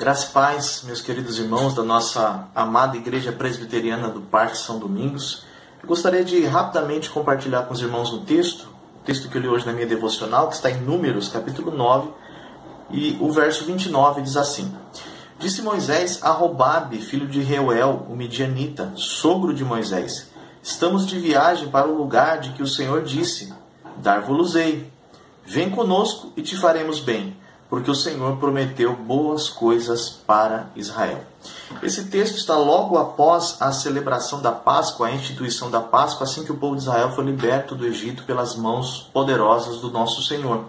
Graça e paz, meus queridos irmãos da nossa amada Igreja Presbiteriana do Parque São Domingos. Eu gostaria de rapidamente compartilhar com os irmãos um texto, o texto que eu li hoje na minha devocional, que está em Números, capítulo 9, e o verso 29 diz assim: Disse Moisés a Robabe, filho de Reuel, o midianita, sogro de Moisés: Estamos de viagem para o lugar de que o Senhor disse: Dar-vos-ei. Vem conosco e te faremos bem, porque o Senhor prometeu boas coisas para Israel. Esse texto está logo após a celebração da Páscoa, a instituição da Páscoa, assim que o povo de Israel foi liberto do Egito pelas mãos poderosas do nosso Senhor.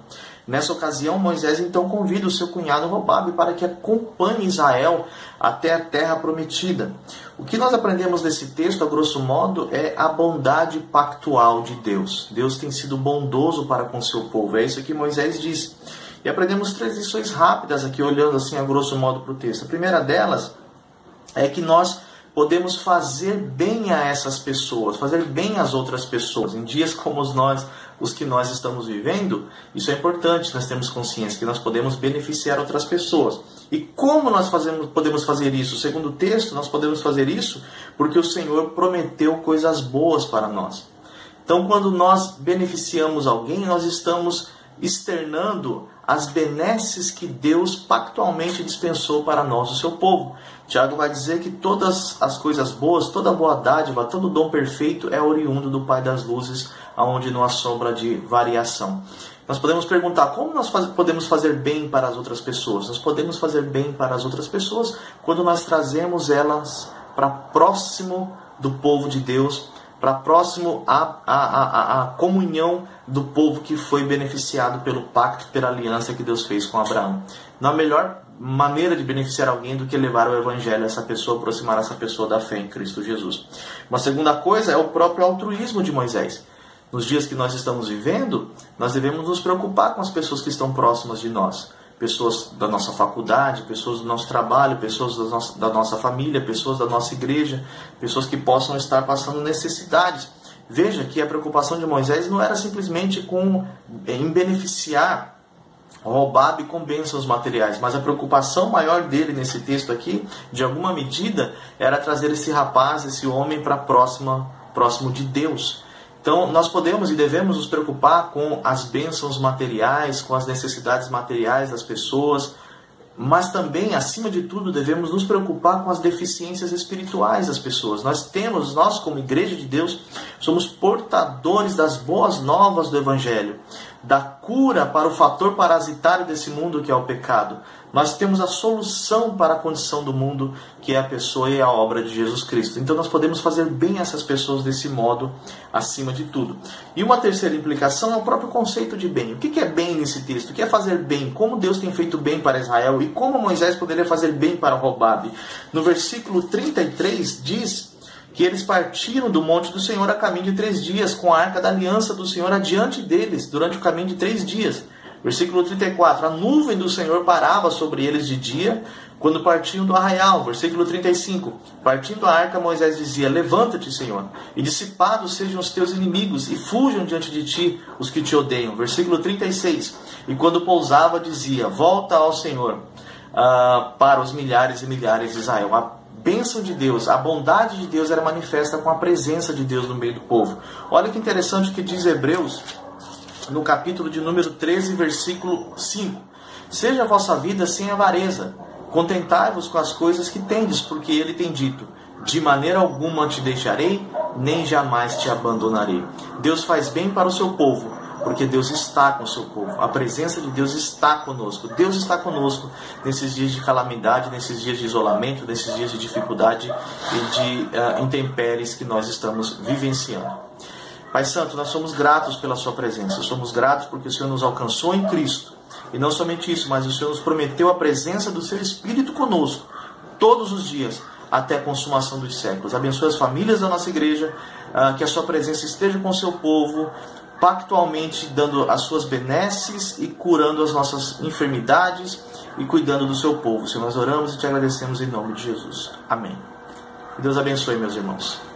Nessa ocasião, Moisés então convida o seu cunhado Robabe para que acompanhe Israel até a terra prometida. O que nós aprendemos nesse texto, a grosso modo, é a bondade pactual de Deus. Deus tem sido bondoso para com seu povo. É isso que Moisés diz. E aprendemos 3 lições rápidas aqui, olhando assim a grosso modo para o texto. A primeira delas é que nós podemos fazer bem a essas pessoas, fazer bem às outras pessoas. Em dias como os que nós estamos vivendo, isso é importante, nós temos consciência que nós podemos beneficiar outras pessoas. E como nós podemos fazer isso? Segundo o texto, nós podemos fazer isso porque o Senhor prometeu coisas boas para nós. Então, quando nós beneficiamos alguém, nós estamos externando as benesses que Deus pactualmente dispensou para nós, o seu povo. Tiago vai dizer que todas as coisas boas, toda boa dádiva, todo dom perfeito é oriundo do Pai das luzes, aonde não há sombra de variação. Nós podemos perguntar como nós podemos fazer bem para as outras pessoas. Nós podemos fazer bem para as outras pessoas quando nós trazemos elas para próximo do povo de Deus, para próximo à comunhão do povo que foi beneficiado pelo pacto, pela aliança que Deus fez com Abraão. Não há melhor maneira de beneficiar alguém do que levar o Evangelho a essa pessoa, aproximar essa pessoa da fé em Cristo Jesus. Uma segunda coisa é o próprio altruísmo de Moisés. Nos dias que nós estamos vivendo, nós devemos nos preocupar com as pessoas que estão próximas de nós. Pessoas da nossa faculdade, pessoas do nosso trabalho, pessoas da nossa família, pessoas da nossa igreja, pessoas que possam estar passando necessidades. Veja que a preocupação de Moisés não era simplesmente em beneficiar Robabe com bênçãos materiais, mas a preocupação maior dele nesse texto aqui, de alguma medida, era trazer esse rapaz, esse homem para próximo de Deus. Então, nós podemos e devemos nos preocupar com as bênçãos materiais, com as necessidades materiais das pessoas, mas também, acima de tudo, devemos nos preocupar com as deficiências espirituais das pessoas. Nós como Igreja de Deus, somos portadores das boas novas do Evangelho, da cura para o fator parasitário desse mundo que é o pecado. Nós temos a solução para a condição do mundo, que é a pessoa e a obra de Jesus Cristo. Então nós podemos fazer bem a essas pessoas desse modo, acima de tudo. E uma terceira implicação é o próprio conceito de bem. O que é bem nesse texto? O que é fazer bem? Como Deus tem feito bem para Israel e como Moisés poderia fazer bem para Robabe? No versículo 33 diz que eles partiram do monte do Senhor a caminho de 3 dias, com a arca da aliança do Senhor adiante deles, durante o caminho de 3 dias. Versículo 34, a nuvem do Senhor parava sobre eles de dia, quando partiam do arraial. Versículo 35, partindo a arca, Moisés dizia: Levanta-te, Senhor, e dissipados sejam os teus inimigos, e fujam diante de ti os que te odeiam. Versículo 36, e quando pousava, dizia: Volta ao Senhor, para os milhares e milhares de Israel. A bênção de Deus, a bondade de Deus era manifesta com a presença de Deus no meio do povo. Olha que interessante o que diz Hebreus, no capítulo de número 13, versículo 5. Seja a vossa vida sem avareza, contentai-vos com as coisas que tendes, porque ele tem dito: de maneira alguma te deixarei, nem jamais te abandonarei. Deus faz bem para o seu povo, porque Deus está com o seu povo. A presença de Deus está conosco. Deus está conosco nesses dias de calamidade, nesses dias de isolamento, nesses dias de dificuldade e de intempéries que nós estamos vivenciando. Pai Santo, nós somos gratos pela sua presença. Somos gratos porque o Senhor nos alcançou em Cristo. E não somente isso, mas o Senhor nos prometeu a presença do seu Espírito conosco, todos os dias, até a consumação dos séculos. Abençoe as famílias da nossa igreja, que a sua presença esteja com o seu povo, pactualmente dando as suas benesses e curando as nossas enfermidades e cuidando do seu povo. Senhor, nós oramos e te agradecemos em nome de Jesus. Amém. Que Deus abençoe, meus irmãos.